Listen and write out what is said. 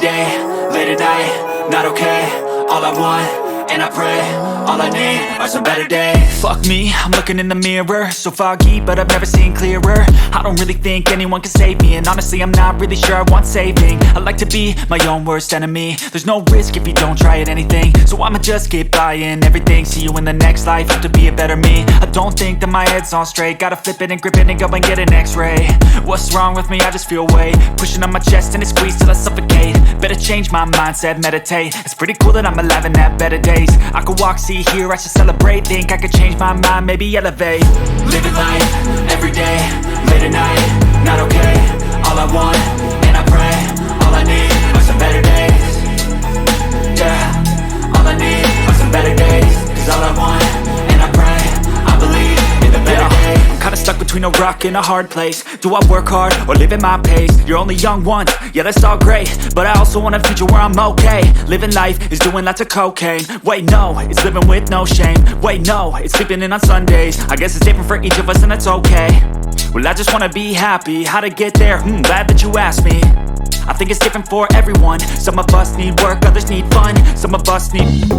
day, late at night, not okay. All I want, and I pray, all I need are some better days. Fuck me, I'm looking in the mirror, so foggy, but I've never seen clearer. I don't really think anyone can save me, and honestly I'm not really sure I want saving. I like to be my own worst enemy. There's no risk if you don't try at anything, so I'ma just get buying everything. See you in the next life, have to be a better me. I don't think that my head's on straight, gotta flip it and grip it and go and get an x-ray. What's wrong with me? I just feel weight pushing on my chest and it squeezes till I suffocate. Better change my mindset, meditate. It's pretty cool that I'm alive and have better days. I could walk, see, hear, I should celebrate. Think I could change my mind, maybe elevate. Living life, everyday, late at night, not okay. All I want, and I pray, all I need are some better days. Yeah, all I need are some better days. Cause all I want, and I pray, I believe in the better days. I'm kinda stuck between a rock and a hard place. Do I work hard or live at my pace? You're only young once, yeah that's all great, but I also want a future where I'm okay. Living life is doing lots of cocaine. Wait no, it's living with no shame. Wait no, it's sleeping in on Sundays. I guess it's different for each of us and that's okay. Well I just wanna be happy, how to get there? Glad that you asked me. I think it's different for everyone. Some of us need work, others need fun. Some of us need